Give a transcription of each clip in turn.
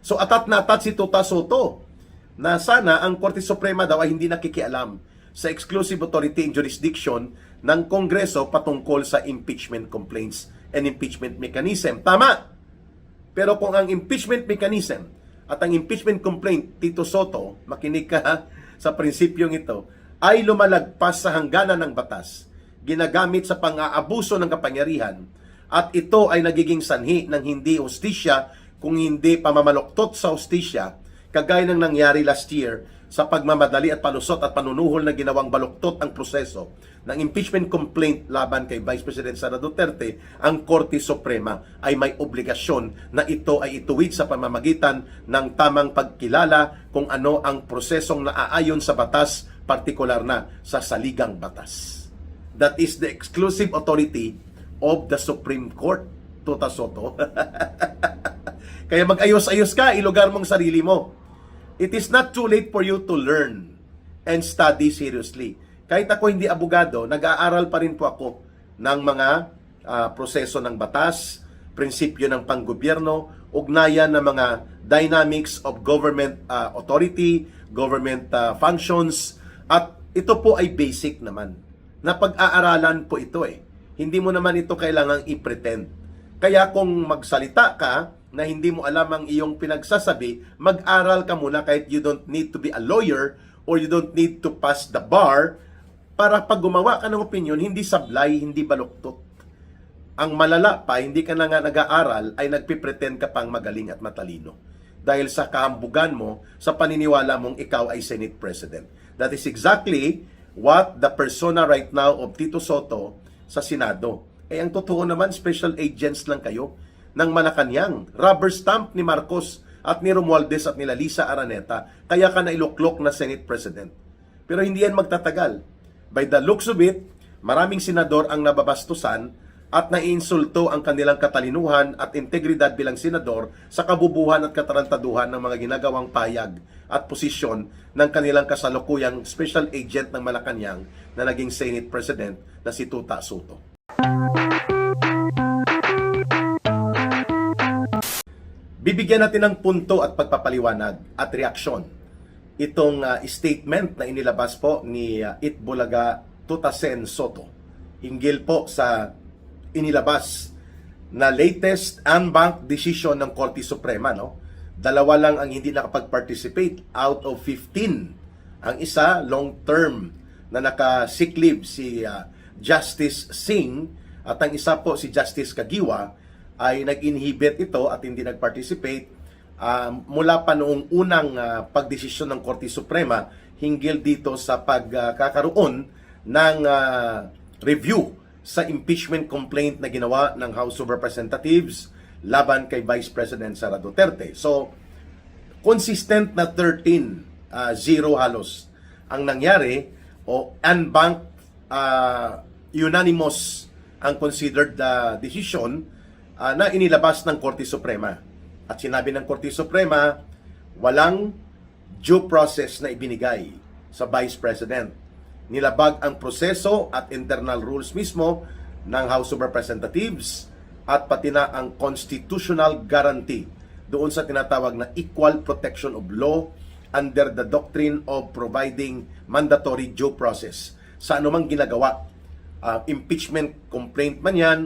So atat na atat si Tuta Soto na sana ang Korte Suprema daw ay hindi nakikialam sa exclusive authority and jurisdiction ng Kongreso patungkol sa impeachment complaints and impeachment mechanism. Tama! Pero kung ang impeachment mechanism at ang impeachment complaint, Tito Soto, makinig ka sa prinsipyong ito, ay lumalagpas sa hangganan ng batas, ginagamit sa pang-aabuso ng kapangyarihan, at ito ay nagiging sanhi ng hindi hustisya kung hindi pamamaluktot sa hustisya, kagaya ng nangyari last year sa pagmamadali at palusot at panunuhol na ginawang baluktot ang proseso ng impeachment complaint laban kay Vice President Sara Duterte. Ang Korte Suprema ay may obligasyon na ito ay ituwid sa pamamagitan ng tamang pagkilala kung ano ang prosesong naaayon sa batas, partikular na sa saligang batas. That is the exclusive authority of the Supreme Court, Tuta Soto. Kaya mag-ayos-ayos ka, ilugar mong sarili mo. It is not too late for you to learn and study seriously. Kahit ako hindi abogado, nag-aaral pa rin po ako ng mga proseso ng batas, prinsipyo ng panggobyerno, ugnayan ng mga dynamics of government authority, government functions, at ito po ay basic naman. Na pag-aaralan po ito eh. Hindi mo naman ito kailangang i-pretend. Kaya kung magsalita ka na hindi mo alam ang iyong pinagsasabi, mag-aral ka muna kahit you don't need to be a lawyer or you don't need to pass the bar para pag gumawa ka ng opinion, hindi sablay, hindi baluktot. Ang malala pa, hindi ka na nga nag-aaral, ay nagpipretend ka pang magaling at matalino. Dahil sa kahambugan mo, sa paniniwala mong ikaw ay Senate President. That is exactly what the persona right now of Tito Soto sa Senado. Ang totoo naman, special agents lang kayo ng Malacanang. Rubber stamp ni Marcos at ni Romualdez at nila Lisa Araneta. Kaya ka nailuklok na Senate President. Pero hindi yan magtatagal. By the looks of it, maraming senador ang nababastusan at naiinsulto ang kanilang katalinuhan at integridad bilang senador sa kabubuhan at katarantaduhan ng mga ginagawang payag at posisyon ng kanilang kasalukuyang special agent ng Malacanang na naging Senate President na si Tuta Soto. Bibigyan natin ng punto at pagpapaliwanag at reaksyon itong statement na inilabas po ni Itbulaga Tutasen Soto hinggil po sa inilabas na latest unbanked decision ng Korte Suprema. Dalawa lang ang hindi nakapag-participate out of 15. Ang isa, long term na naka-sick leave, si Justice Singh, at ang isa po si Justice Kagiwa ay nag-inhibit ito at hindi nag-participate mula pa noong unang pagdesisyon ng Korte Suprema hinggil dito sa pagkakaroon ng review sa impeachment complaint na ginawa ng House of Representatives laban kay Vice President Sara Duterte. So, consistent na 13-0 halos ang nangyari o unbanked, unanimous ang considered decision na inilabas ng Korte Suprema. At sinabi ng Korte Suprema, walang due process na ibinigay sa Vice President. Nilabag ang proseso at internal rules mismo ng House of Representatives at pati na ang constitutional guarantee doon sa tinatawag na equal protection of law under the doctrine of providing mandatory due process sa anumang ginagawa. Impeachment complaint man yan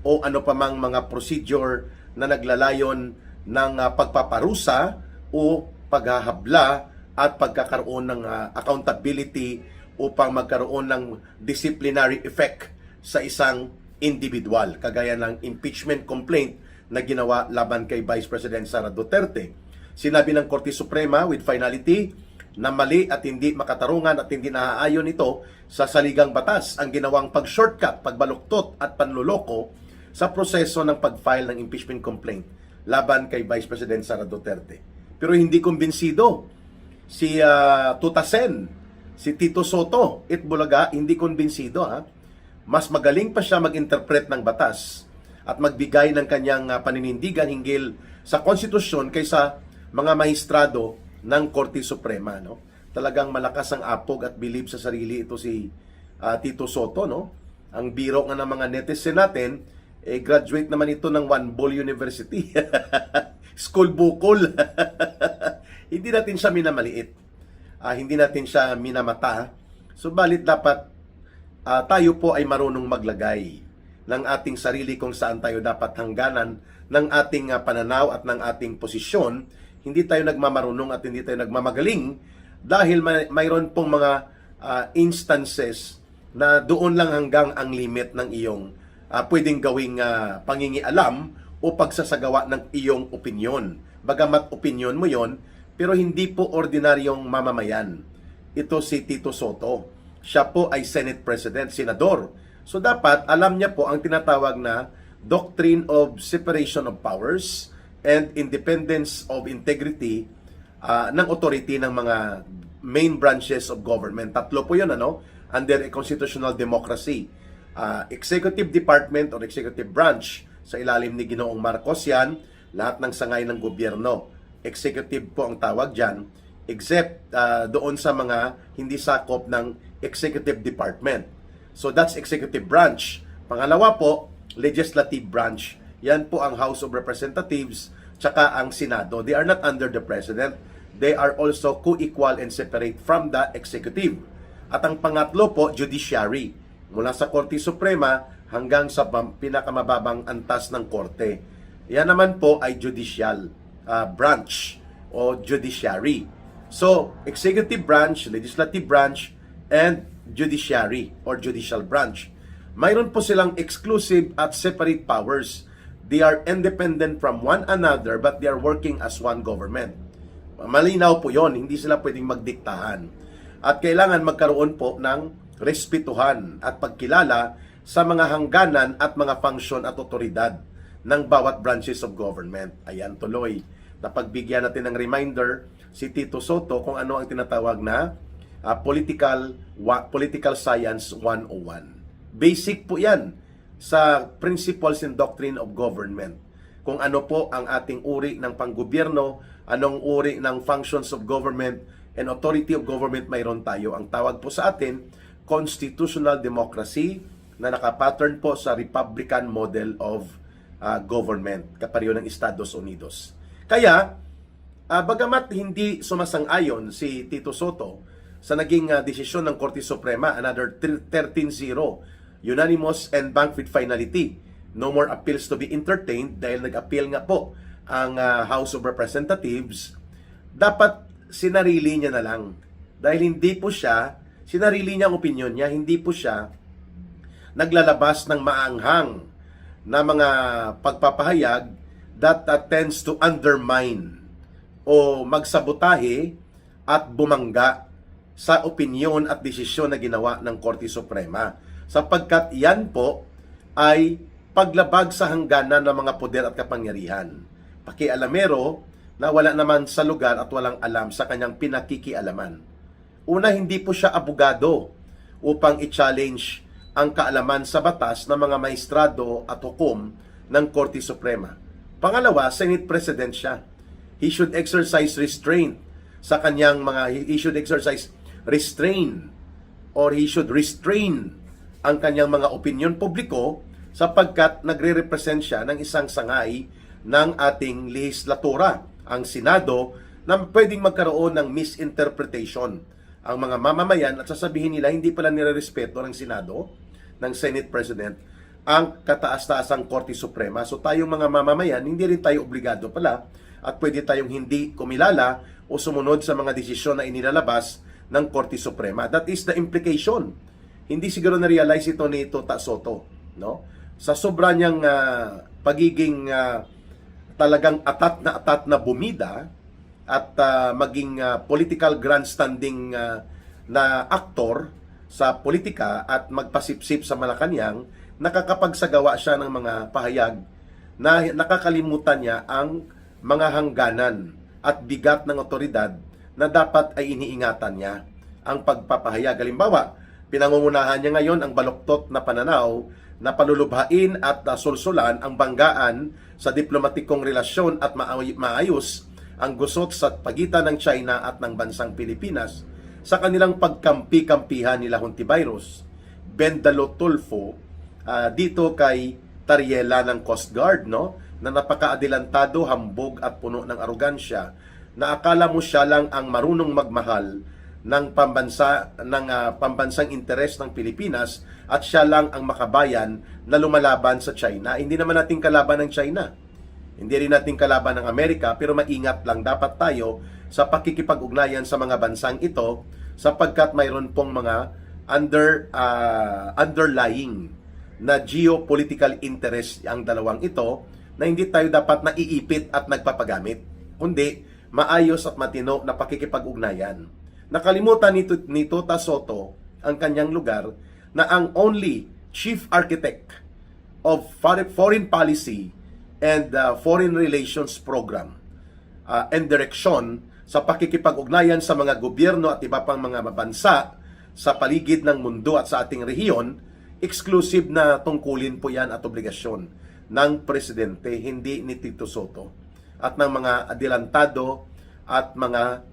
o ano pa mang mga procedure na naglalayon ng pagpaparusa o paghahabla at pagkakaroon ng accountability upang magkaroon ng disciplinary effect sa isang individual, kagaya ng impeachment complaint na ginawa laban kay Vice President Sara Duterte. Sinabi ng Korte Suprema with finality na mali at hindi makatarungan at hindi naaayon ito sa saligang batas ang ginawang pag-shortcut, pagbaluktot at panluloko sa proseso ng pag-file ng impeachment complaint laban kay Vice President Sara Duterte. Pero hindi kumbinsido si Tutasen, si Tito Soto, Itbulaga, hindi kumbinsido. Mas magaling pa siya mag-interpret ng batas at magbigay ng kanyang paninindigan hinggil sa konstitusyon kaysa mga maestrado ng Korte Suprema. Talagang malakas ang apog at bilib sa sarili ito si Tito Soto. Ang biro nga ng mga netizen natin, graduate naman ito ng One Ball University. school bukol. Hindi natin siya minamaliit. Hindi natin siya minamata. Subalit dapat tayo po ay marunong maglagay ng ating sarili kung saan tayo dapat hangganan ng ating pananaw at ng ating posisyon. Hindi tayo nagmamarunong at hindi tayo nagmamagaling dahil mayroon pong mga instances na doon lang hanggang ang limit ng iyong pwedeng gawing pangingialam o pagsasagawa ng iyong opinyon. Bagamat opinyon mo yon, pero hindi po ordinaryong mamamayan. Ito si Tito Soto. Siya po ay Senate President, Senador. So dapat alam niya po ang tinatawag na Doctrine of Separation of Powers and Independence of Integrity ng authority ng mga main branches of government. Tatlo po yun, under a constitutional democracy. Executive Department or Executive Branch, sa ilalim ni Ginoong Marcos yan, lahat ng sangay ng gobyerno. Executive po ang tawag dyan, except doon sa mga hindi sakop ng Executive Department. So that's Executive Branch. Pangalawa po, Legislative Branch. Yan po ang House of Representatives tsaka ang Senado. They are not under the President. They are also co-equal and separate from the Executive. At ang pangatlo po, Judiciary. Mula sa Korte Suprema hanggang sa pinakamababang antas ng Korte. Yan naman po ay Judicial Branch o Judiciary. So, Executive Branch, Legislative Branch, and Judiciary or Judicial Branch. Mayroon po silang exclusive at separate powers. They are independent from one another but they are working as one government. Malinaw po yon, hindi sila pwedeng magdiktahan. At kailangan magkaroon po ng respetuhan at pagkilala sa mga hangganan at mga function at otoridad ng bawat branches of government. Ayan, tuloy. Napagbigyan natin ng reminder si Tito Soto kung ano ang tinatawag na political science 101. Basic po yan sa principles and doctrine of government. Kung ano po ang ating uri ng panggobyerno, anong uri ng functions of government and authority of government mayroon tayo. Ang tawag po sa atin, constitutional democracy na nakapattern po sa Republican model of government, kapareho ng Estados Unidos. Kaya, bagamat hindi sumasang-ayon si Tito Soto sa naging desisyon ng Korte Suprema, another 13-0, unanimous and bank with finality, no more appeals to be entertained dahil nag-appeal nga po ang House of Representatives, dapat sinarili niya na lang. Dahil hindi po siya, sinarili niya ang opinion niya, hindi po siya naglalabas ng maanghang na mga pagpapahayag that tends to undermine o magsabotahe at bumangga sa opinyon at desisyon na ginawa ng Korte Suprema. Sapagkat yan po ay paglabag sa hangganan ng mga poder at kapangyarihan. Pakialamero na wala naman sa lugar at walang alam sa kanyang pinakikialaman. Una, hindi po siya abogado upang i-challenge ang kaalaman sa batas ng mga maestrado at hukom ng Korte Suprema. Pangalawa, Senate President siya. He should exercise restraint sa kanyang he should exercise restraint or he should restrain ang kanyang mga opinyon publiko sapagkat nagre-represent siya ng isang sangay ng ating lehislatura, ang Senado, na pwedeng magkaroon ng misinterpretation ang mga mamamayan at sasabihin nila hindi pala nire-respeto ng Senado, ng Senate President, ang kataas-taasang Korte Suprema. So tayong mga mamamayan, hindi rin tayo obligado pala at pwede tayong hindi kumilala o sumunod sa mga desisyon na inilalabas ng Korte Suprema. That is the implication. Hindi siguro na-realize ito ni Tota Soto, no? Sa sobra niyang pagiging talagang atat na bumida at maging political grandstanding na aktor sa politika at magpasipsip sa Malacanang, nakakapagsagawa siya ng mga pahayag na nakakalimutan niya ang mga hangganan at bigat ng otoridad na dapat ay iniingatan niya ang pagpapahayag. Halimbawa, pinangungunahan niya ngayon ang baluktot na pananaw na palulubhain at sulsulan ang banggaan sa diplomatikong relasyon at maayos ang gusot sa pagitan ng China at ng bansang Pilipinas sa kanilang pagkampi-kampihan nila Hontiveros, Bendalo Tulfo, dito kay Tariela ng Coast Guard, no? na napaka-adelantado, hambog at puno ng arogansya, na akala mo siya lang ang marunong magmahal ng pambansang interes ng Pilipinas at siya lang ang makabayan na lumalaban sa China. Hindi naman natin kalaban ng China. Hindi rin natin kalaban ng Amerika, pero maingat lang dapat tayo sa pakikipag-ugnayan sa mga bansang ito sapagkat mayroon pong mga underlying na geopolitical interest ang dalawang ito na hindi tayo dapat naiipit at nagpapagamit, kundi maayos at matino na pakikipag-ugnayan. Nakalimutan ni Tota Soto ang kanyang lugar na ang only chief architect of foreign policy and foreign relations program and direction sa pakikipag-ugnayan sa mga gobyerno at iba pang mga bansa sa paligid ng mundo at sa ating rehiyon, exclusive na tungkulin po yan at obligasyon ng presidente, hindi ni Tito Soto at ng mga adelantado at mga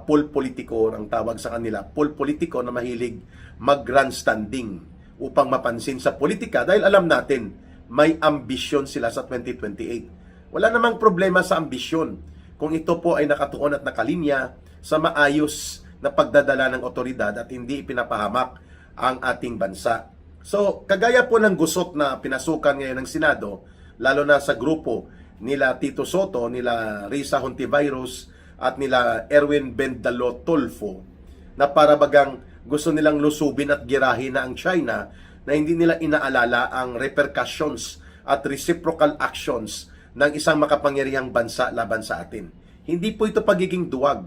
politiko ang tawag sa kanila, politiko na mahilig mag-grandstanding upang mapansin sa politika dahil alam natin may ambisyon sila sa 2028. Wala namang problema sa ambisyon kung ito po ay nakatuon at nakalinya sa maayos na pagdadala ng otoridad at hindi ipinapahamak ang ating bansa. So, kagaya po ng gusot na pinasukan ngayon ng Senado, lalo na sa grupo nila Tito Soto, nila Risa Hontiveros at nila Erwin Bendalo Tulfo, na para bagang gusto nilang lusubin at girahin na ang China, na hindi nila inaalala ang repercussions at reciprocal actions ng isang makapangyarihang bansa laban sa atin. Hindi po ito pagiging duwag.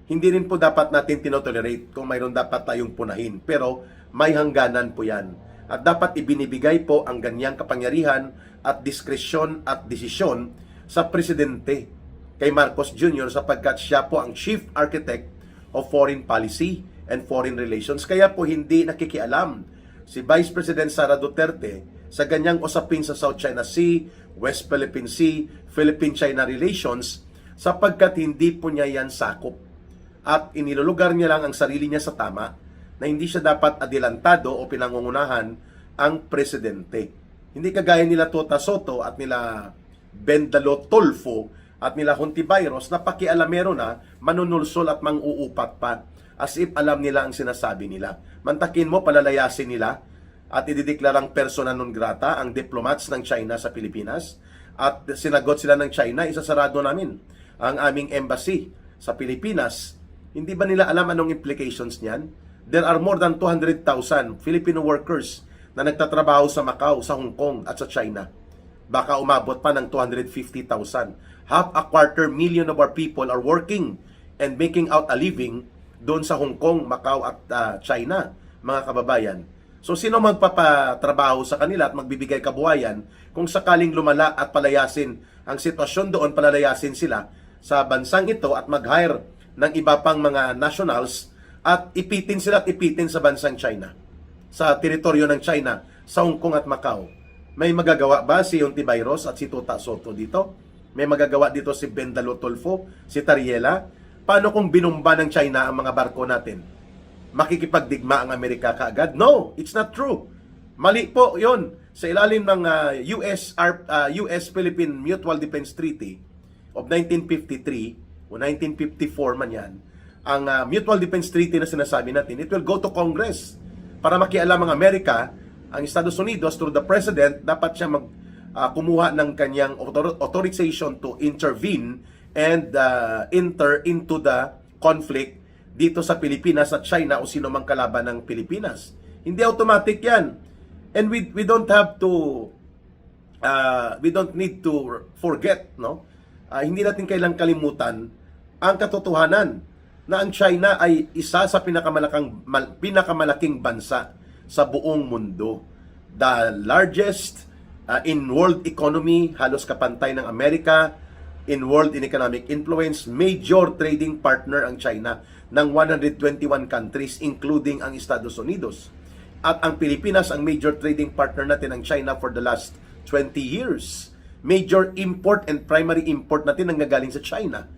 Hindi rin po dapat natin tinotolerate kung mayroon dapat tayong punahin. Pero may hangganan po yan. At dapat ibinibigay po ang ganyang kapangyarihan at diskresyon at desisyon sa presidente kay Marcos Jr. sapagkat siya po ang chief architect of foreign policy and foreign relations. Kaya po hindi nakikialam si Vice President Sara Duterte sa ganyang usapin sa South China Sea, West Philippine Sea, Philippine-China relations sapagkat hindi po niya yan sakop. At inilulugar niya lang ang sarili niya sa tama na hindi siya dapat adelantado o pinangungunahan ang presidente. Hindi kagaya nila Tota Soto at nila Bendalo Tulfo at nila Hontiveros na pakialamero na, manunulsol at mang-uupat pa as if alam nila ang sinasabi nila. Mantakin mo, palalayasin nila at idideklarang persona non grata ang diplomats ng China sa Pilipinas at sinagot sila ng China, isasarado namin ang aming embassy sa Pilipinas. Hindi ba nila alam anong implications niyan? There are more than 200,000 Filipino workers na nagtatrabaho sa Macau, sa Hong Kong at sa China. Baka umabot pa ng 250,000. Half a quarter million of our people are working and making out a living doon sa Hong Kong, Macau at China, mga kababayan. So sino magpapatrabaho sa kanila at magbibigay kabuhayan kung sakaling lumala at palayasin ang sitwasyon doon, palalayasin sila sa bansang ito at mag-hire ng iba pang mga nationals at ipitin sila at ipitin sa bansang China, sa teritoryo ng China, sa Hong Kong at Macau. May magagawa ba si Hontiveros at si Tota Soto dito? May magagawa dito si Bendalo Tulfo, si Tariela? Paano kung binumba ng China ang mga barko natin? Makikipagdigma ang Amerika kaagad? No, it's not true. Mali po yon. Sa ilalim ng US-Philippine Mutual Defense Treaty of 1953 o 1954 man yan, ang Mutual Defense Treaty na sinasabi natin, it will go to Congress para makialam ang Amerika, ang Estados Unidos through the President, dapat siya kumuha ng kanyang authorization to intervene and enter into the conflict dito sa Pilipinas at China o sino mang kalaban ng Pilipinas. Hindi automatic yan. And we don't have to we don't need to forget, no? Hindi natin kailang kalimutan ang katotohanan na ang China ay isa sa pinakamalaking bansa sa buong mundo. The largest in world economy, halos kapantay ng Amerika, in world in economic influence, major trading partner ang China ng 121 countries including ang Estados Unidos. At ang Pilipinas, ang major trading partner natin ng China for the last 20 years. Major import and primary import natin ang nagaling sa China.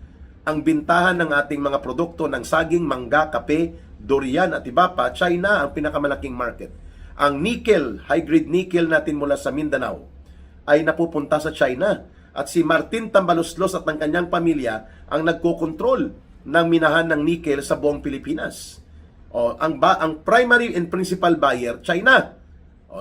Ang bintahan ng ating mga produkto ng saging, mangga, kape, durian at iba pa, China ang pinakamalaking market. Ang nickel, high-grade nickel natin mula sa Mindanao ay napupunta sa China. at si Martin Tambaloslos at ng kanyang pamilya ang nagkokontrol ng minahan ng nickel sa buong Pilipinas. Ang primary and principal buyer, China.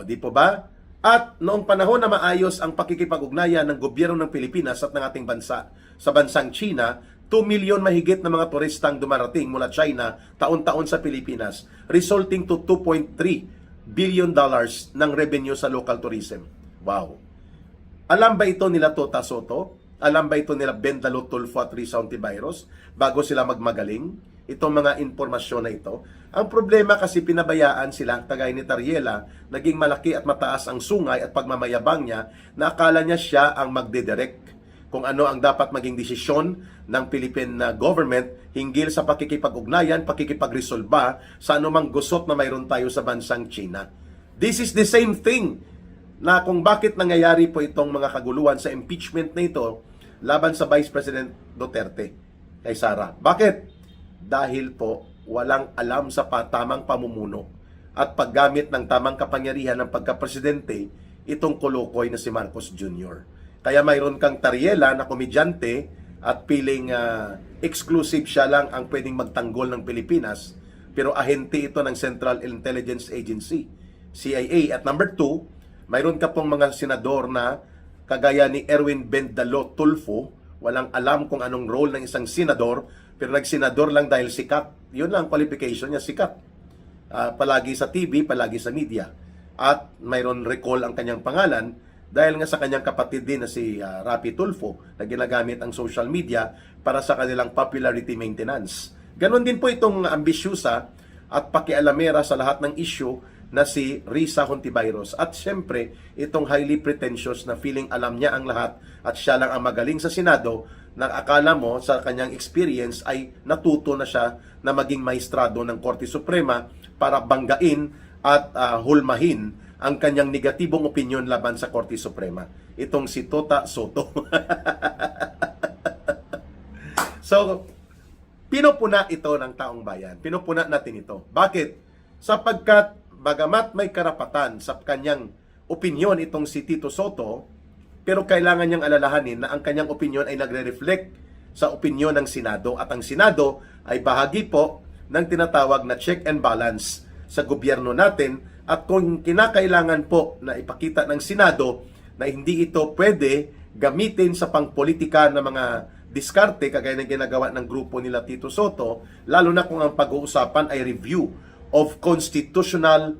Di po ba? At noong panahon na maayos ang pakikipag-ugnayan ng gobyerno ng Pilipinas at ng ating bansa sa bansang China, 2 milyon mahigit na mga turistang dumarating mula China taon-taon sa Pilipinas, resulting to $2.3 billion ng revenue sa local tourism. Wow! Alam ba ito nila Tota Soto? Alam ba ito nila Bendalo, Tulfo at Risa Hontiveros bago sila magmagaling? Itong mga informasyon na ito. Ang problema kasi pinabayaan sila, kagaya ni Tariela, naging malaki at mataas ang sungay at pagmamayabang niya na akala niya siya ang magdidirect kung ano ang dapat maging desisyon ng Philippine government hinggil sa pakikipag-ugnayan, pakikipagresolba sa anumang gusot na mayroon tayo sa bansang China. This is the same thing na kung bakit nangyayari po itong mga kaguluhan sa impeachment na ito laban sa Vice President Duterte kay Sara. Bakit? Dahil po walang alam sa tamang pamumuno at paggamit ng tamang kapangyarihan ng pagkapresidente itong kolokoy na si Marcos Jr. Kaya mayroon kang Tariela na komedyante at piling exclusive siya lang ang pwedeng magtanggol ng Pilipinas, pero ahente ito ng Central Intelligence Agency, CIA. At number 2, mayroon ka pong mga senador na kagaya ni Erwin Bendalo Tulfo, walang alam kung anong role ng isang senador, pero nagsenador lang dahil sikat. Yun lang ang qualification niya, sikat. Palagi sa TV, palagi sa media. At mayroon recall ang kanyang pangalan dahil nga sa kanyang kapatid din na si Rapi Tulfo na ginagamit ang social media para sa kanilang popularity maintenance. Ganon din po itong ambisyusa at pakialamera sa lahat ng issue na si Risa Hontiveros. At syempre, itong highly pretentious na feeling alam niya ang lahat at siya lang ang magaling sa Senado, na akala mo sa kanyang experience ay natuto na siya na maging maestrado ng Korte Suprema para banggain at hulmahin ang kanyang negatibong opinyon laban sa Korte Suprema. Itong si Tota Soto. So, pinupuna ito ng taong bayan. Pinupuna natin ito. Bakit? Sapagkat bagamat may karapatan sa kanyang opinyon itong si Tito Soto, pero kailangan niyang alalahanin na ang kanyang opinyon ay nagre-reflect sa opinyon ng Senado. At ang Senado ay bahagi po ng tinatawag na check and balance sa gobyerno natin. At kung kinakailangan po na ipakita ng Senado na hindi ito pwede gamitin sa pangpolitika ng mga diskarte, kagaya ng ginagawa ng grupo nila Tito Soto, lalo na kung ang pag-uusapan ay review of constitutional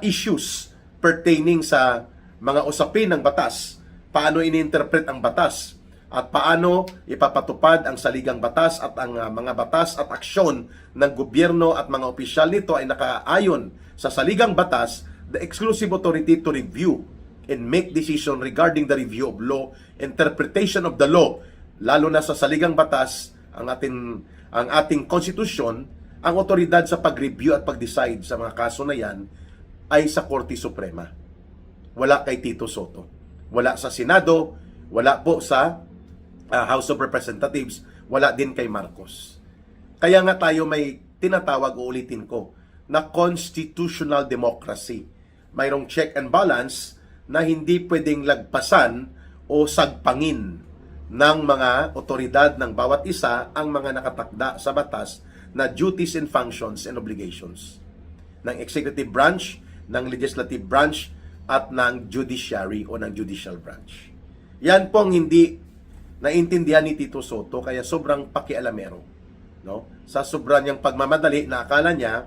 issues pertaining sa mga usapin ng batas, paano ini-interpret ang batas, at paano ipapatupad ang saligang batas at ang mga batas at aksyon ng gobyerno at mga opisyal nito ay nakaayon sa saligang batas, the exclusive authority to review and make decision regarding the review of law, interpretation of the law, lalo na sa saligang batas, ang ating konstitusyon, ang otoridad sa pag-review at pag-decide sa mga kaso na yan ay sa Korte Suprema. Wala kay Tito Soto. Wala sa Senado, wala po sa House of Representatives, wala din kay Marcos. Kaya nga tayo may tinatawag, uulitin ko, na constitutional democracy. Mayroong check and balance na hindi pwedeng lagpasan o sagpangin ng mga otoridad ng bawat isa ang mga nakatakda sa batas na duties and functions and obligations ng executive branch, ng legislative branch, at ng judiciary o ng judicial branch. Yan pong hindi naintindihan ni Tito Soto, kaya sobrang pakialamero. No? Sa sobrang niyang pagmamadali na akala niya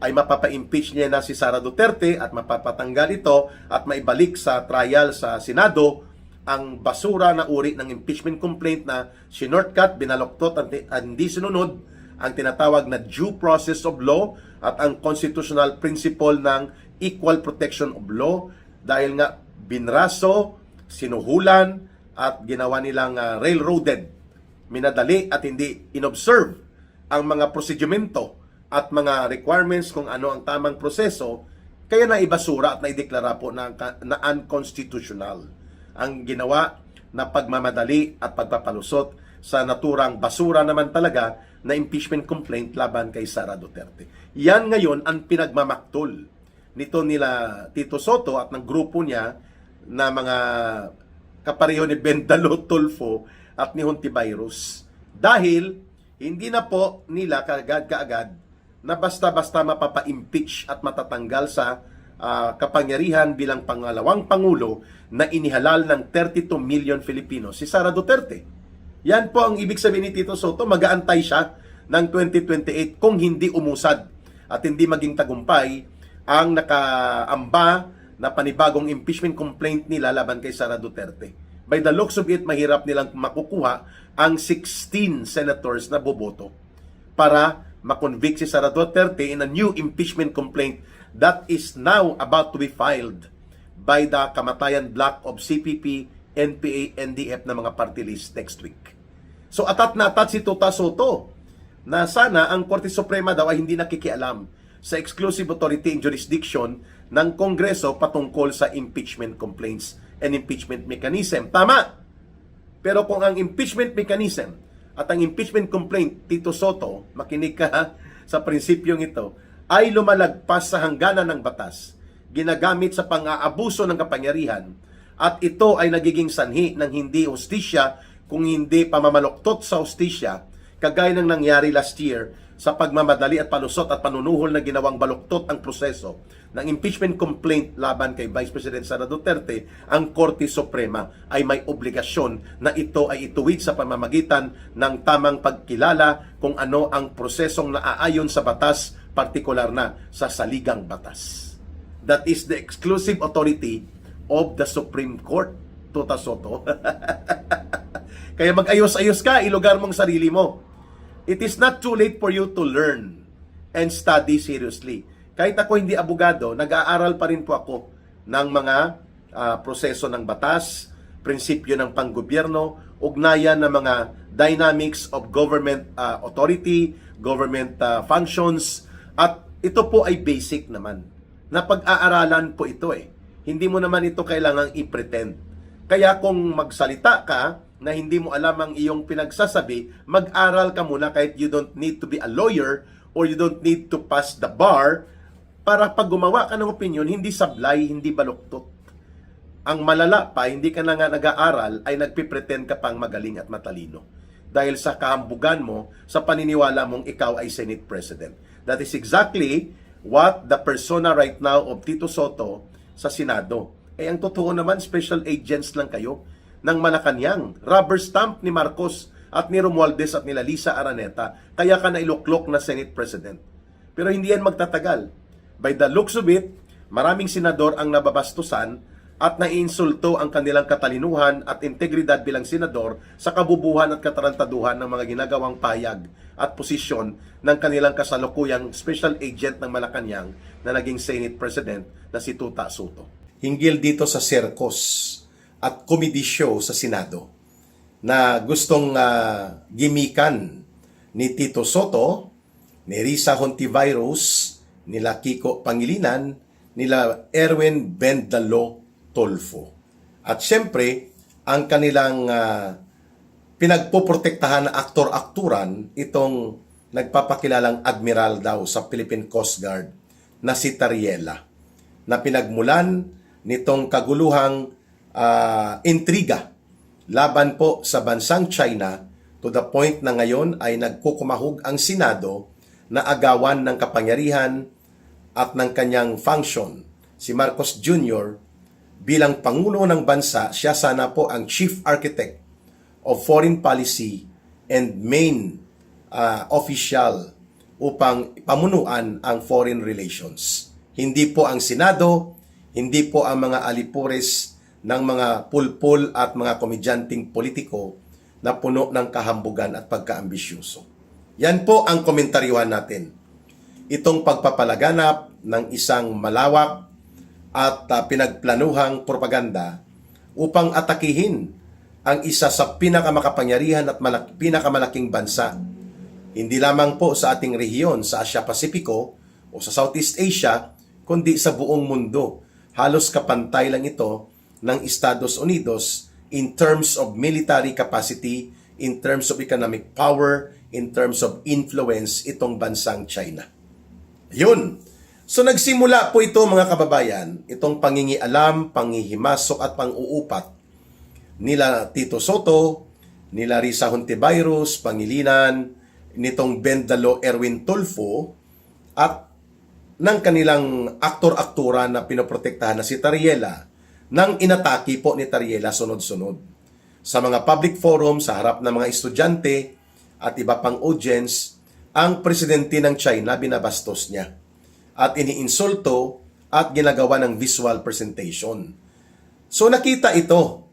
ay mapapa-impeach niya na si Sara Duterte at mapapatanggal ito at maibalik sa trial sa Senado ang basura na uri ng impeachment complaint na sinortcut, binaloktot at hindi sinunod ang tinatawag na due process of law at ang constitutional principle ng equal protection of law, dahil nga binraso, sinuhulan at ginawa nilang railroaded, minadali at hindi inobserve ang mga prosedimento at mga requirements kung ano ang tamang proseso, kaya naibasura at naideklara po na unconstitutional ang ginawa na pagmamadali at pagpapalusot sa naturang basura naman talaga na impeachment complaint laban kay Sara Duterte. Yan ngayon ang pinagmamaktol nito nila Tito Soto at ng grupo niya na mga kapareho ni Bendalo Tulfo at ni Hontivirus. Dahil hindi na po nila kaagad na basta-basta mapapa-impeach at matatanggal sa kapangyarihan bilang pangalawang pangulo na inihalal ng 32 million Filipino, si Sara Duterte. Yan po ang ibig sabihin ni Tito Soto, mag-aantay siya ng 2028 kung hindi umusad at hindi maging tagumpay ang nakaamba na panibagong impeachment complaint nila laban kay Sara Duterte. By the looks of it, mahirap nilang makukuha ang 16 senators na boboto para makonvict si Sara Duterte in a new impeachment complaint that is now about to be filed by the kamatayan block of CPP, NPA, NDF na mga party list next week. So atat na atat si Tuta Soto na sana ang Korte Suprema daw ay hindi nakikialam sa exclusive authority and jurisdiction ng Kongreso patungkol sa impeachment complaints and impeachment mechanism. Tama! Pero kung ang impeachment mechanism at ang impeachment complaint, Tito Soto, makinig ka sa prinsipyong ito, ay lumalagpas sa hangganan ng batas, ginagamit sa pang-aabuso ng kapangyarihan, at ito ay nagiging sanhi ng hindi hustisya kung hindi pamamaluktot sa hustisya, kagaya ng nangyari last year sa pagmamadali at palusot at panunuhol na ginawang baluktot ang proseso ng impeachment complaint laban kay Vice President Sara Duterte. Ang Korte Suprema ay may obligasyon na ito ay ituwid sa pamamagitan ng tamang pagkilala kung ano ang prosesong naaayon sa batas, partikular na sa saligang batas. That is the exclusive authority of the Supreme Court, Tuta Soto. Kaya mag-ayos-ayos ka, ilugar mong sarili mo. It is not too late for you to learn and study seriously. Kahit ako hindi abogado, nag-aaral pa rin po ako ng mga proseso ng batas, prinsipyo ng panggobyerno, ugnayan ng mga dynamics of government authority, government functions, at ito po ay basic naman. Na pag-aaralan po ito eh. Hindi mo naman ito kailangang i-pretend. Kaya kung magsalita ka, na hindi mo alam ang iyong pinagsasabi, mag-aral ka muna kahit you don't need to be a lawyer or you don't need to pass the bar para pag gumawa ka ng opinion, hindi sablay, hindi baluktot. Ang malala pa, hindi ka na nga nag-aaral, ay nagpipretend ka pang magaling at matalino. Dahil sa kahambugan mo, sa paniniwala mong ikaw ay Senate President. That is exactly what the persona right now of Tito Soto sa Senado. Ang totoo naman, special agents lang kayo ng Malacanang, rubber stamp ni Marcos at ni Romualdez at nila Lisa Araneta, kaya ka nailuklok na Senate President. Pero hindi yan magtatagal. By the looks of it, maraming senador ang nababastusan at naiinsulto ang kanilang katalinuhan at integridad bilang senador sa kabubuhan at katarantaduhan ng mga ginagawang payag at posisyon ng kanilang kasalukuyang special agent ng Malacanang na naging Senate President na si Tuta Soto. Hinggil dito sa Sercos at comedy show sa Senado na gustong gimikan ni Tito Soto, ni Risa Hontivirus, nila Kiko Pangilinan, nila Erwin Bendalo Tulfo. At syempre, ang kanilang pinagpoprotektahan na aktor-akturan, itong nagpapakilalang admiral daw sa Philippine Coast Guard na si Tariela, na pinagmulan nitong kaguluhang intriga laban po sa bansang China to the point na ngayon ay nagkukumahog ang Senado na agawan ng kapangyarihan at ng kanyang function. Si Marcos Jr. bilang Pangulo ng bansa, siya sana po ang Chief Architect of Foreign Policy and main official upang pamunuan ang foreign relations. Hindi po ang Senado, hindi po ang mga alipores ng mga pulpul at mga komedyanting politiko na puno ng kahambugan at pagkaambisyoso. Yan po ang komentaryuhan natin. Itong pagpapalaganap ng isang malawak at pinagplanuhang propaganda upang atakihin ang isa sa pinakamakapangyarihan at pinakamalaking bansa. Hindi lamang po sa ating rehiyon sa Asia-Pasipiko o sa Southeast Asia, kundi sa buong mundo. Halos kapantay lang ito ng Estados Unidos in terms of military capacity, in terms of economic power, in terms of influence itong bansang China. Yun. So nagsimula po ito mga kababayan, itong pangingialam, panghihimasok at pang-uupat nila Tito Soto, nila Risa Hontiveros, Pangilinan, nitong Bendalo Erwin Tulfo, at ng kanilang aktor-aktura na pinoprotektahan na si Tariela, nang inatake po ni Tariela sunod-sunod. Sa mga public forum, sa harap ng mga estudyante at iba pang audience, ang presidente ng China binabastos niya at iniinsulto at ginagawa ng visual presentation. So nakita ito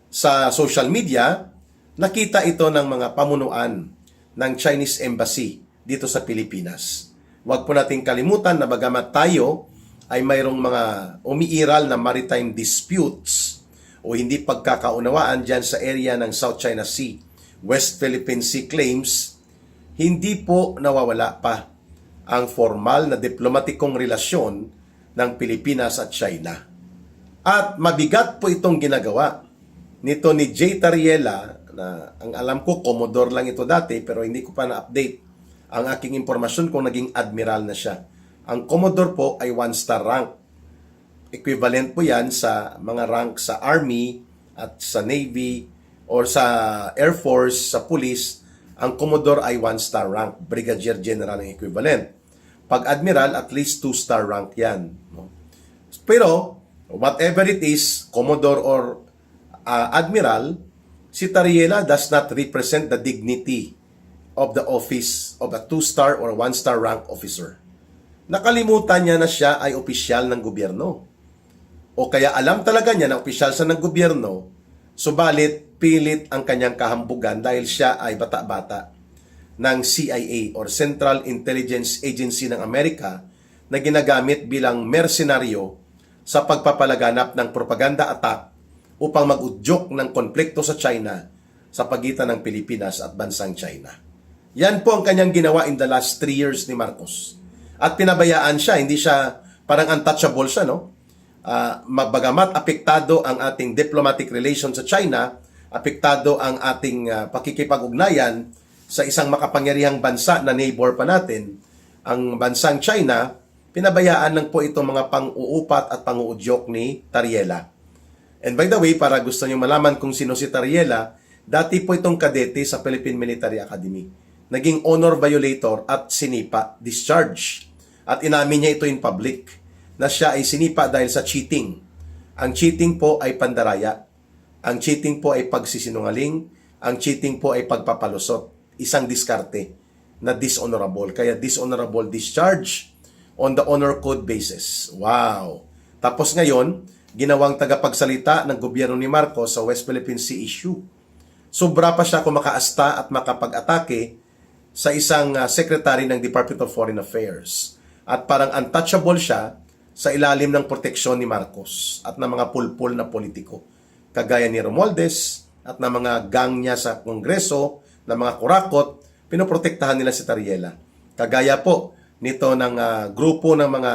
sa social media, nakita ito ng mga pamunuan ng Chinese Embassy dito sa Pilipinas. Huwag po nating kalimutan na bagamat tayo ay mayroong mga umiiral na maritime disputes o hindi pagkakaunawaan dyan sa area ng South China Sea, West Philippine Sea claims, hindi po nawawala pa ang formal na diplomatikong relasyon ng Pilipinas at China. At mabigat po itong ginagawa nito ni J. Tariela, na ang alam ko, Commodore lang ito dati, pero hindi ko pa na-update ang aking impormasyon kung naging admiral na siya. Ang Commodore po ay 1-star rank. Equivalent po yan sa mga rank sa Army at sa Navy or sa Air Force, sa Police. Ang Commodore ay 1-star rank. Brigadier General ang equivalent. Pag Admiral, at least 2-star rank yan. Pero, whatever it is, Commodore or Admiral, si Tariela does not represent the dignity of the office of a 2-star or 1-star rank officer. Nakalimutan niya na siya ay opisyal ng gobyerno. O kaya alam talaga niya na opisyal siya ng gobyerno, subalit pilit ang kanyang kahambugan dahil siya ay bata-bata ng CIA or Central Intelligence Agency ng Amerika na ginagamit bilang mersenaryo sa pagpapalaganap ng propaganda attack upang mag-udyok ng konflikto sa China sa pagitan ng Pilipinas at bansang China. Yan po ang kanyang ginawa in the last 3 years ni Marcos. At pinabayaan siya, hindi siya parang untouchable siya, no? Bagamat apektado ang ating diplomatic relations sa China, apektado ang ating pakikipag-ugnayan sa isang makapangyarihang bansa na neighbor pa natin, ang bansang China, pinabayaan lang po itong mga pang-uupat at pang-uudyok ni Tariela. And by the way, para gusto niyo malaman kung sino si Tariela, dati po itong kadete sa Philippine Military Academy. Naging honor violator at sinipa, discharge. At inamin niya ito in public na siya ay sinipa dahil sa cheating. Ang cheating po ay pandaraya. Ang cheating po ay pagsisinungaling. Ang cheating po ay pagpapalusot. Isang diskarte na dishonorable. Kaya dishonorable discharge on the honor code basis. Wow! Tapos ngayon, ginawang tagapagsalita ng gobyerno ni Marcos sa West Philippine Sea issue. Sobra pa siya kung makaasta at makapag-atake sa isang secretary ng Department of Foreign Affairs. At parang untouchable siya sa ilalim ng proteksyon ni Marcos at ng mga pulpul na politiko. Kagaya ni Romualdez at ng mga gang niya sa Kongreso, ng mga kurakot, pinoprotektahan nila si Tariela. Kagaya po nito ng grupo ng mga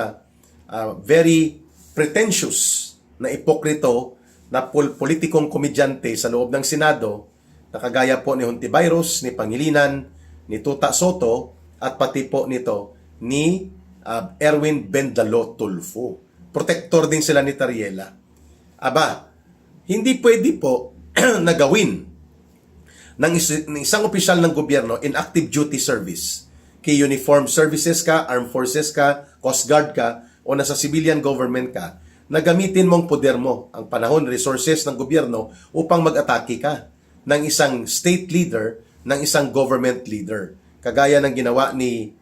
very pretentious na ipokrito na politikong komedyante sa loob ng Senado, na kagaya po ni Hontiveros, ni Pangilinan, ni Tuta Soto, at pati po nito ni Erwin Bendalo Tulfo. Protector din sila ni Tariela. Aba, hindi pwede po na gawin ng isang opisyal ng gobyerno in active duty service. Kay uniform services ka, armed forces ka, coast guard ka, o nasa civilian government ka, na gamitin mong poder mo, ang panahon, resources ng gobyerno upang mag-atake ka ng isang state leader, ng isang government leader. Kagaya ng ginawa ni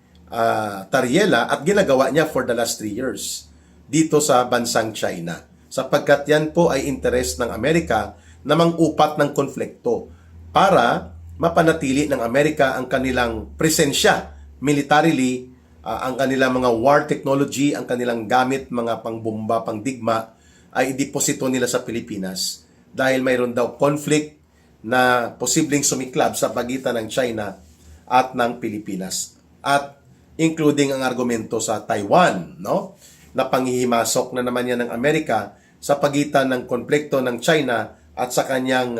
Tariela at ginagawa niya for the last 3 years dito sa bansang China. Sapagkat yan po ay interes ng Amerika na mang-upat ng konflikto para mapanatili ng Amerika ang kanilang presensya militarily, ang kanilang mga war technology, ang kanilang gamit, mga pangbomba, pangdigma, ay ideposito nila sa Pilipinas dahil mayroon daw conflict na posibleng sumiklab sa pagitan ng China at ng Pilipinas. At including ang argumento sa Taiwan, no? Na panghihimasok na naman yan ng Amerika sa pagitan ng konflikto ng China at sa kanyang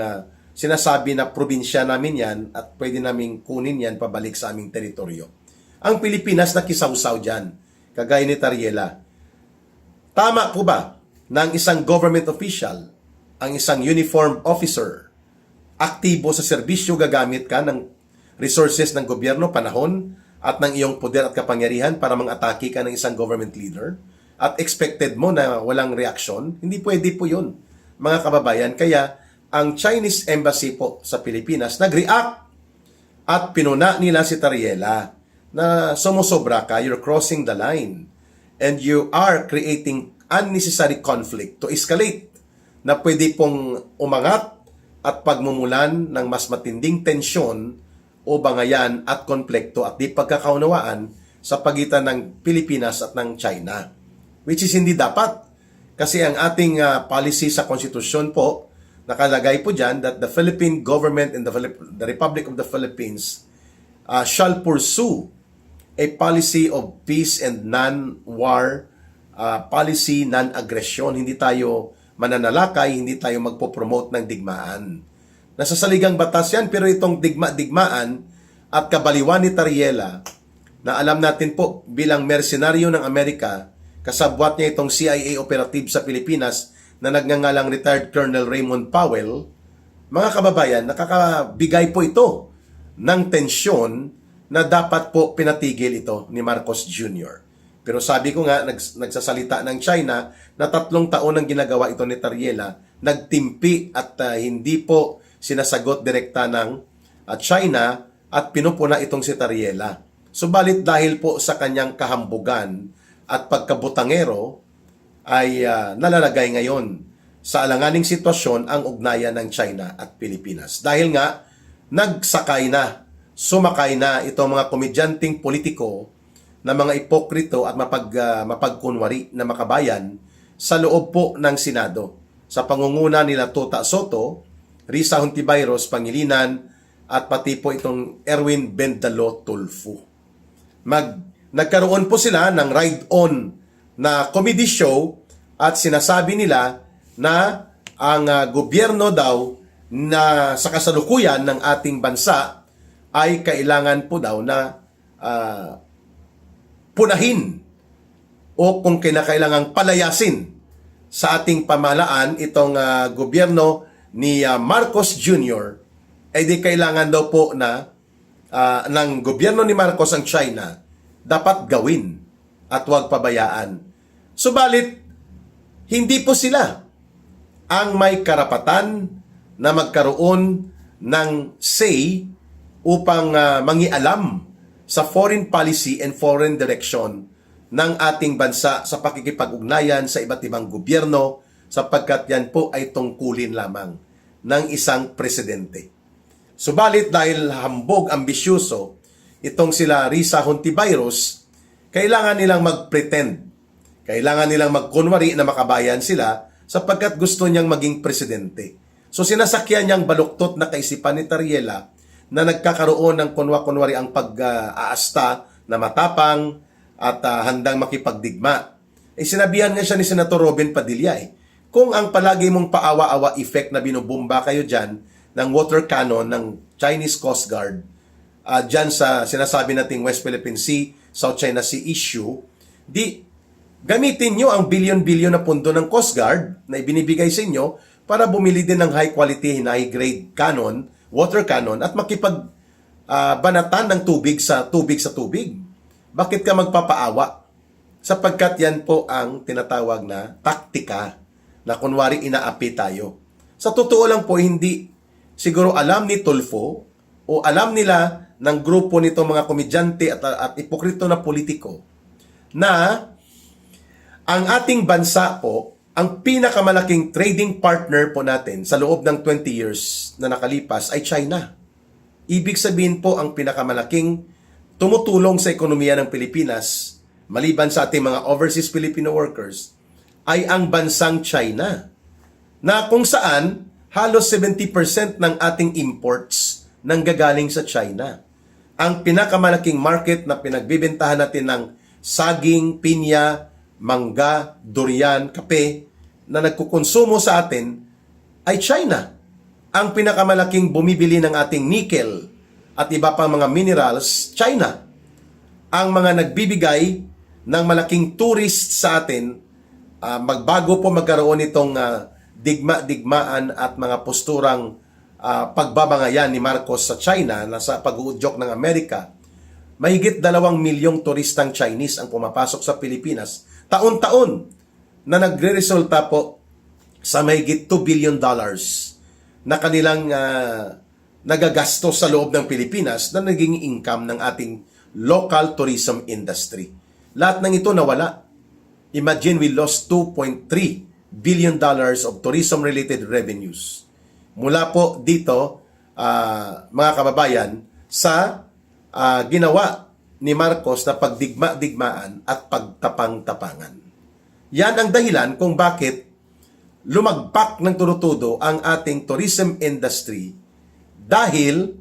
sinasabi na probinsya namin yan at pwede naming kunin yan pabalik sa aming teritoryo. Ang Pilipinas nakisawsaw dyan, kagaya ni Tariela. Tama po ba na ang isang government official ang isang uniformed officer, aktibo sa serbisyo, gagamit ka ng resources ng gobyerno, panahon, at ng iyong poder at kapangyarihan para mang-atake ka ng isang government leader, at expected mo na walang reaksyon, hindi pwede po yun, mga kababayan. Kaya, ang Chinese Embassy po sa Pilipinas nag-react at pinuna nila si Tariela na sumusobra ka, you're crossing the line, and you are creating unnecessary conflict to escalate na pwede pong umangat at pagmumulan ng mas matinding tensyon o bangayan at konflikto at di pagkakaunawaan sa pagitan ng Pilipinas at ng China. Which is hindi dapat. Kasi ang ating policy sa konstitusyon po, nakalagay po dyan that the Philippine government and the Republic of the Philippines shall pursue a policy of peace and non-war policy, non-aggression. Hindi tayo mananalakay, hindi tayo magpo-promote ng digmaan. Nasa saligang batas yan, pero itong digmaan at kabaliwan ni Tariela, na alam natin po bilang mercenaryo ng Amerika, kasabwat niya itong CIA operative sa Pilipinas na nagngangalang retired Colonel Raymond Powell, mga kababayan, nakakabigay po ito ng tensyon na dapat po pinatigil ito ni Marcos Jr. Pero sabi ko nga, nagsasalita ng China na 3 taon ang ginagawa ito ni Tariela, nagtimpi at hindi po sinasagot direkta ng China at pinupuna itong si Tariela. Subalit dahil po sa kanyang kahambugan at pagkabutangero, ay nalalagay ngayon sa alanganing sitwasyon ang ugnayan ng China at Pilipinas. Dahil nga, sumakay na itong mga komedyanteng politiko na mga ipokrito at mapagkunwari na makabayan sa loob po ng Senado sa pangunguna nila Tota Soto, Risa Hontiveros Pangilinan at pati po itong Erwin Bendalo Tulfo. Nagkaroon po sila ng ride-on na comedy show at sinasabi nila na ang gobyerno daw na sa kasalukuyan ng ating bansa ay kailangan po daw na punahin o kung kinakailangang palayasin sa ating pamahalaan itong gobyerno ni Marcos Jr. ay di kailangan daw po na ng gobyerno ni Marcos ang China dapat gawin at huwag pabayaan. Subalit, hindi po sila ang may karapatan na magkaroon ng say upang mangialam sa foreign policy and foreign direction ng ating bansa sa pakikipag-ugnayan sa iba't ibang gobyerno sapagkat yan po ay tungkulin lamang ng isang presidente. Subalit dahil hambog, ambisyoso, itong sila Risa Hontiveros, kailangan nilang mag-pretend. Kailangan nilang magkunwari na makabayan sila sapagkat gusto niyang maging presidente. So sinasakyan niyang baluktot na kaisipan ni Tariela na nagkakaroon ng kunwa-kunwari ang pag-aasta na matapang at handang makipagdigma. Sinabihan nga siya ni Senator Robin Padilla kung ang palagi mong paawa-awa effect na binubumba kayo dyan ng water cannon ng Chinese Coast Guard dyan sa sinasabi nating West Philippine Sea, South China Sea issue, di gamitin nyo ang bilyon-bilyon na pundo ng Coast Guard na ibinibigay sa inyo para bumili din ng high quality, high grade cannon, water cannon at makipagbanatan ng tubig sa tubig. Bakit ka magpapaawa? Sapagkat yan po ang tinatawag na taktika na kunwari inaapi tayo. Sa totoo lang po, hindi siguro alam ni Tulfo o alam nila ng grupo nito mga komedyante at ipokrito na politiko na ang ating bansa po, ang pinakamalaking trading partner po natin sa loob ng 20 years na nakalipas ay China. Ibig sabihin po ang pinakamalaking tumutulong sa ekonomiya ng Pilipinas, maliban sa ating mga overseas Filipino workers, ay ang bansang China. Na kung saan halos 70% ng ating imports nanggagaling sa China. Ang pinakamalaking market na pinagbibentahan natin ng saging, pinya, mangga, durian, kape na nagkukonsumo sa atin ay China. Ang pinakamalaking bumibili ng ating nickel at iba pang mga minerals, China. Ang mga nagbibigay ng malaking tourist sa atin, magbago po magkaroon itong digma-digmaan at mga posturang pagbabangayan ni Marcos sa China na sa pag-uudyok ng Amerika, mahigit 2 milyong turistang Chinese ang pumapasok sa Pilipinas taon-taon na nagre-resulta po sa mahigit $2 billion na kanilang nagagastos sa loob ng Pilipinas na naging income ng ating local tourism industry. Lahat ng ito nawala. Imagine we lost $2.3 billion of tourism-related revenues. Mula po dito, mga kababayan, sa ginawa ni Marcos na pagdigma-digmaan at pagtapang-tapangan. Yan ang dahilan kung bakit lumagpak ng turutudo ang ating tourism industry dahil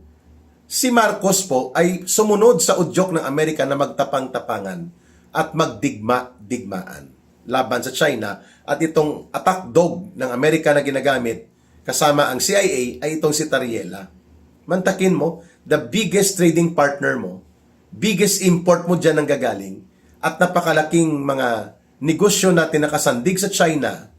si Marcos po ay sumunod sa udyok ng Amerika na magtapang-tapangan at magdigma-digmaan laban sa China, at itong attack dog ng Amerika na ginagamit kasama ang CIA ay itong si Tariela. Mantakin mo, the biggest trading partner mo, biggest import mo dyan ang gagaling, at napakalaking mga negosyo natin nakasandig sa China,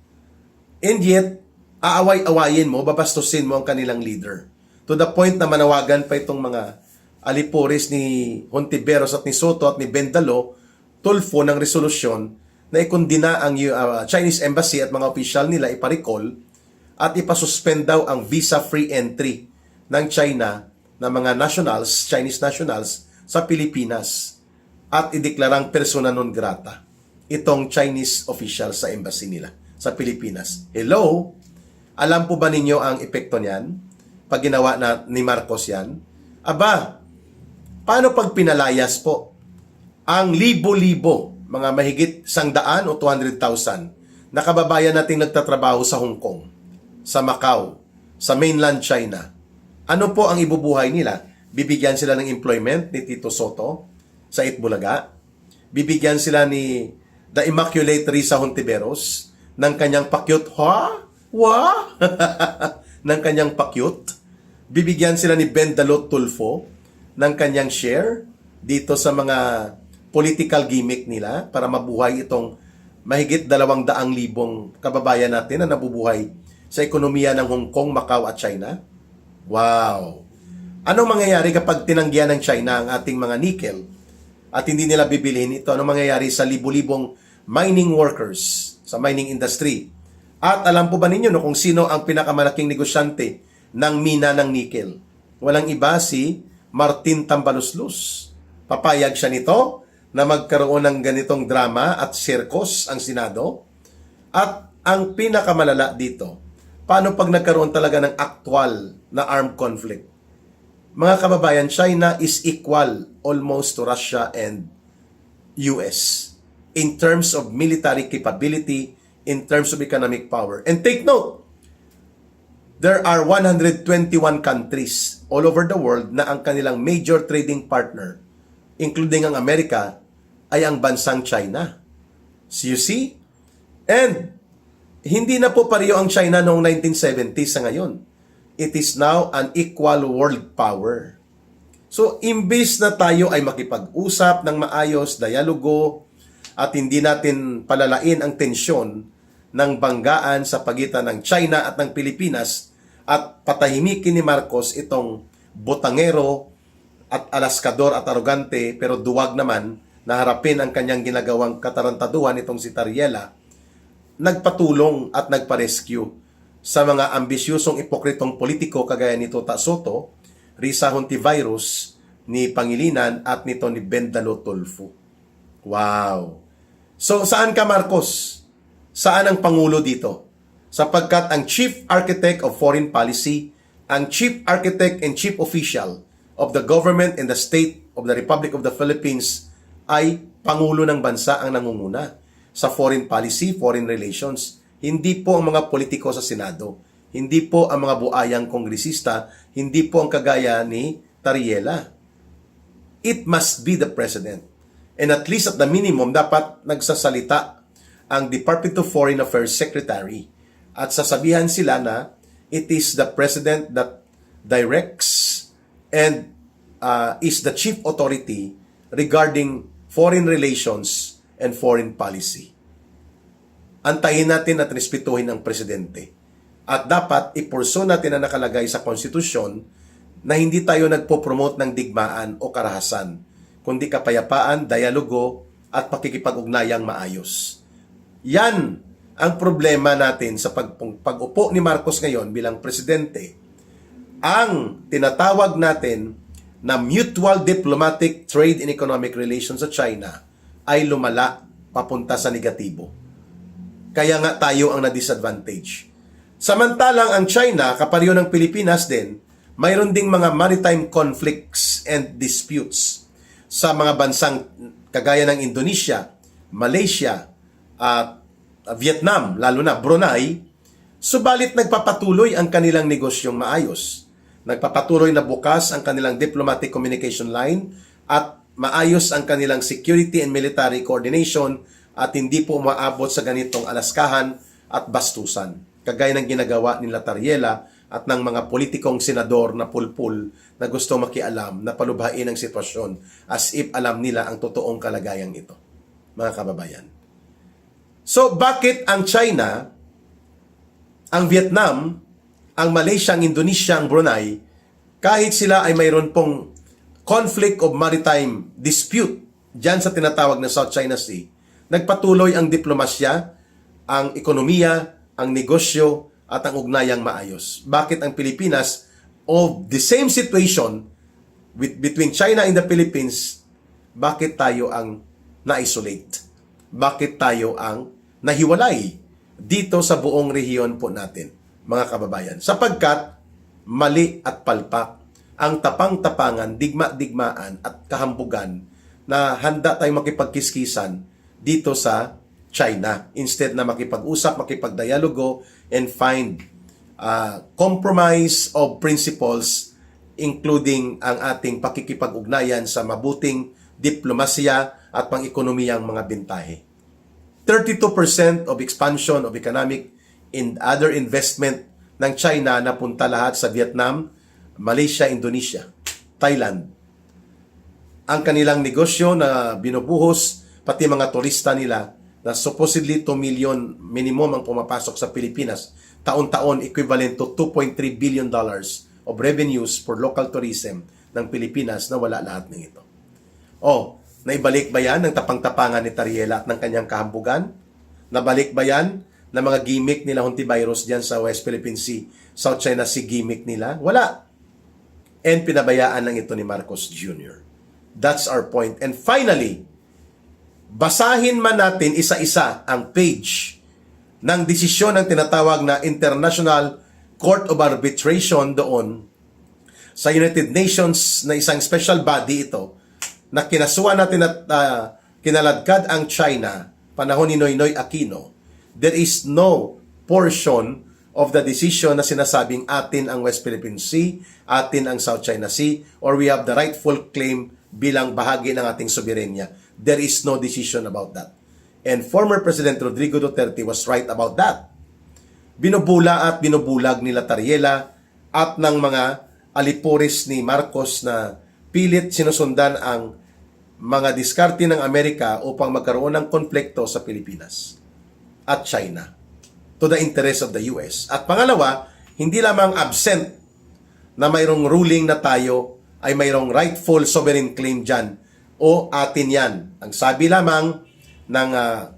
and yet, aaway-awayin mo, babastusin mo ang kanilang leader. To the point na manawagan pa itong mga alipuris ni Hontiveros at ni Soto at ni Bendalo, Tulfo ng resolusyon na ikundina ang Chinese Embassy at mga opisyal nila iparicall at ipasuspend daw ang visa-free entry ng China na mga nationals, Chinese nationals, sa Pilipinas at ideklarang persona non grata itong Chinese official sa embassy nila sa Pilipinas. Hello? Alam po ba ninyo ang epekto niyan? Pag ginawa na ni Marcos yan? Aba, paano pag pinalayas po ang libo-libo, mga mahigit 100 o 200,000 na kababayan nating nagtatrabaho sa Hong Kong, sa Macau, sa mainland China? Ano po ang ibubuhay nila? Bibigyan sila ng employment ni Tito Soto sa Itbulaga? Bibigyan sila ni The Immaculate Risa Hontiveros ng kanyang pakyut? Ng kanyang pakyut? Bibigyan sila ni Bendalo Tulfo ng kanyang share dito sa mga political gimmick nila para mabuhay itong mahigit 200,000 kababayan natin na nabubuhay sa ekonomiya ng Hong Kong, Macau at China? Wow! Anong mangyayari kapag tinanggihan ng China ang ating mga nickel at hindi nila bibilhin ito? Anong mangyayari sa libu-libong mining workers sa mining industry? At alam po ba ninyo kung sino ang pinakamalaking negosyante ng mina ng nickel? Walang iba, si Martin Tambaluslus. Papayag siya nito na magkaroon ng ganitong drama at sirkos ang Senado? At ang pinakamalala dito, paano pag nagkaroon talaga ng actual na armed conflict? Mga kababayan, China is equal almost to Russia and US in terms of military capability, in terms of economic power. And take note, there are 121 countries all over the world na ang kanilang major trading partner, including ang Amerika, ay ang bansang China. So you see? And hindi na po pareho ang China noong 1970s sa ngayon. It is now an equal world power. So, imbis na tayo ay makipag-usap ng maayos, dialogo, at hindi natin palalain ang tensyon ng banggaan sa pagitan ng China at ng Pilipinas at patahimikin ni Marcos itong botangero at alaskador at arogante pero duwag naman na harapin ang kanyang ginagawang katarantaduhan itong si Tariela, nagpatulong at nagpa-rescue sa mga ambisyosong ipokritong politiko kagaya ni Tota Soto, Risa Hontiveros, ni Pangilinan at nito ni Bendalo Tulfo. Wow! So, saan ka, Marcos? Saan ang Pangulo dito? Sapagkat ang Chief Architect of Foreign Policy, ang Chief Architect and Chief Official of the Government and the State of the Republic of the Philippines ay Pangulo ng bansa ang nangunguna sa foreign policy, foreign relations. Hindi po ang mga politiko sa Senado. Hindi po ang mga buayang kongresista. Hindi po ang kagaya ni Tariela. It must be the President. And at least at the minimum, dapat nagsasalita ang Department of Foreign Affairs Secretary at sasabihan sila na it is the President that directs and is the chief authority regarding foreign relations and foreign policy. Antayin natin at respetuhin ang Presidente. At dapat ipurso natin na nakalagay sa konstitusyon na hindi tayo nagpo-promote ng digmaan o karahasan, kundi kapayapaan, dialogo, at pakikipag-ugnayang maayos. Yan ang problema natin sa pag-upo ni Marcos ngayon bilang presidente. Ang tinatawag natin na mutual diplomatic trade and economic relations sa China ay lumala papunta sa negatibo. Kaya nga tayo ang na-disadvantage. Samantalang ang China, kapareho ng Pilipinas din, mayroon ding mga maritime conflicts and disputes sa mga bansang kagaya ng Indonesia, Malaysia, at Vietnam, lalo na Brunei, subalit nagpapatuloy ang kanilang negosyong maayos. Nagpapatuloy na bukas ang kanilang diplomatic communication line at maayos ang kanilang security and military coordination at hindi po umaabot sa ganitong alaskahan at bastusan, kagaya ng ginagawa ni Tariela at ng mga politikong senador na pulpul na gusto makialam na palubhain ang sitwasyon as if alam nila ang totoong kalagayang ito, mga kababayan. So, bakit ang China, ang Vietnam, ang Malaysia, ang Indonesia, ang Brunei, kahit sila ay mayroon pong conflict of maritime dispute dyan sa tinatawag na South China Sea, nagpatuloy ang diplomasya, ang ekonomiya, ang negosyo, at ang ugnayang maayos. Bakit ang Pilipinas, of the same situation between China and the Philippines, bakit tayo ang na-isolate? Bakit tayo ang nahiwalay dito sa buong rehiyon po natin, mga kababayan? Sapagkat mali at palpak ang tapang-tapangan, digma-digmaan at kahambugan na handa tayong makipagkiskisan dito sa China instead na makipag-usap, makipag-dialogo and find compromise of principles including ang ating pakikipag-ugnayan sa mabuting diplomasya at pang-ekonomiyang mga bintahe. 32% of expansion of economic and other investment ng China napunta lahat sa Vietnam, Malaysia, Indonesia, Thailand. Ang kanilang negosyo na binubuhos, pati mga turista nila, na supposedly 2 million minimum ang pumapasok sa Pilipinas, taon-taon equivalent to $2.3 billion of revenues for local tourism ng Pilipinas na wala lahat ng ito. Naibalik ba yan ng tapang-tapangan ni Tariela at ng kanyang kahambugan? Nabalik ba yan ng mga gimmick nila Hontiveros dyan sa West Philippine Sea, South China Sea gimmick nila? Wala. And pinabayaan lang ito ni Marcos Jr. That's our point. And finally, basahin man natin isa-isa ang page ng desisyon ng tinatawag na International Court of Arbitration doon sa United Nations na isang special body ito na kinasuhan natin at kinaladkad ang China panahon ni Noynoy Aquino. There is no portion of the decision na sinasabing atin ang West Philippine Sea, atin ang South China Sea, or we have the rightful claim bilang bahagi ng ating soberenya. There is no decision about that. And former President Rodrigo Duterte was right about that. Binubula at binubulag nila Tariela at ng mga alipuris ni Marcos na pilit sinusundan ang mga diskarte ng Amerika upang magkaroon ng konflikto sa Pilipinas at China to the interest of the US. At pangalawa, hindi lamang absent na mayroong ruling na tayo ay mayroong rightful sovereign claim dyan o atin yan. Ang sabi lamang ng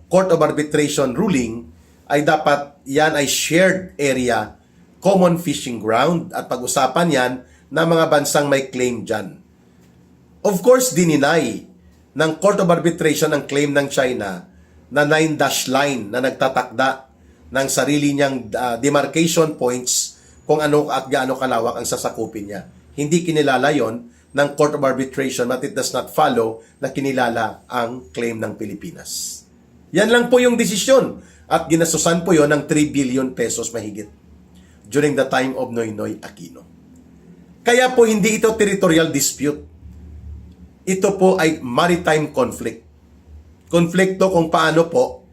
Court of Arbitration ruling ay dapat yan ay shared area, common fishing ground at pag-usapan yan ng mga bansang may claim dyan. Of course, dininay ng Court of Arbitration ang claim ng China na 9-dash line na nagtatakda ng sarili niyang demarcation points kung ano at gaano kalawak ang sasakupin niya. Hindi kinilala yon ng Court of Arbitration but it does not follow na kinilala ang claim ng Pilipinas. Yan lang po yung desisyon at ginasusan po yon ng 3 billion pesos mahigit during the time of Noynoy Aquino. Kaya po hindi ito territorial dispute. Ito po ay maritime conflict. Konflikto kung paano po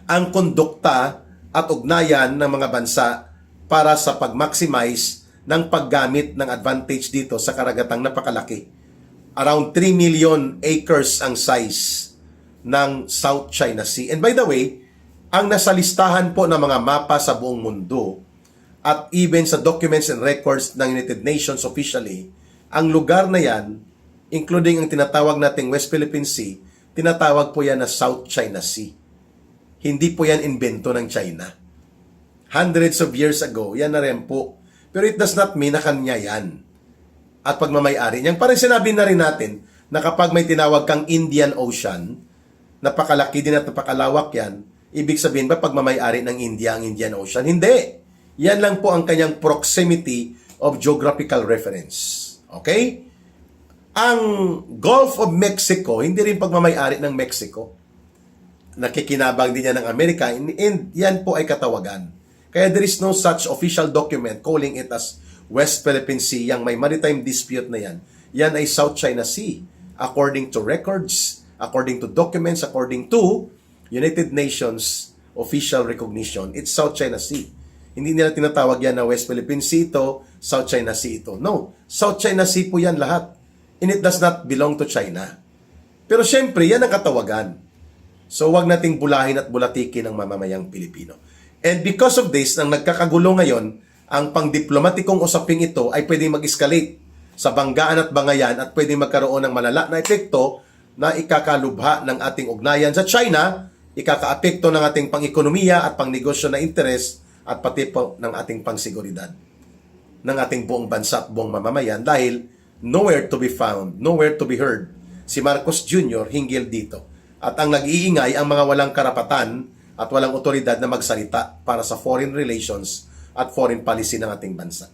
ang kondukta at ugnayan ng mga bansa para sa pag-maximize ng paggamit ng advantage dito sa karagatang napakalaki. Around 3 million acres ang size ng South China Sea. And by the way, ang nasa listahan po ng mga mapa sa buong mundo at even sa documents and records ng United Nations officially, ang lugar na yan, including ang tinatawag nating West Philippine Sea, tinatawag po yan na South China Sea. Hindi po yan invento ng China. Hundreds of years ago, yan na rin po. Pero it does not mean na kanya yan. At pagmamayari niyan, parang sinabi na rin natin na kapag may tinawag kang Indian Ocean, napakalaki din at napakalawak yan, ibig sabihin ba pagmamayari ng India ang Indian Ocean? Hindi. Yan lang po ang kanyang proximity of geographical reference. Okay? Ang Gulf of Mexico, hindi rin pagmamayari ng Mexico. Nakikinabang din yan ng Amerika, and yan po ay katawagan. Kaya there is no such official document calling it as West Philippine Sea. Yang may maritime dispute na yan, yan ay South China Sea. According to records, according to documents, according to United Nations official recognition, it's South China Sea. Hindi nila tinatawag yan na West Philippine Sea ito, South China Sea ito. No, South China Sea po yan lahat. And it does not belong to China. Pero syempre, yan ang katawagan. So, wag nating bulahin at bulatikin ang mamamayang Pilipino. And because of this, nang nagkakagulo ngayon, ang pangdiplomatikong usaping ito ay pwedeng mag-escalate sa banggaan at bangayan at pwedeng magkaroon ng malala na epekto na ikakalubha ng ating ugnayan sa China, ikakaapekto ng ating pang-ekonomiya at pang-negosyo na interes at pati po ng ating pang-seguridad ng ating buong bansa at buong mamamayan dahil nowhere to be found, nowhere to be heard si Marcos Jr. hinggil dito. At ang nag-iingay ang mga walang karapatan at walang otoridad na magsalita para sa foreign relations at foreign policy ng ating bansa.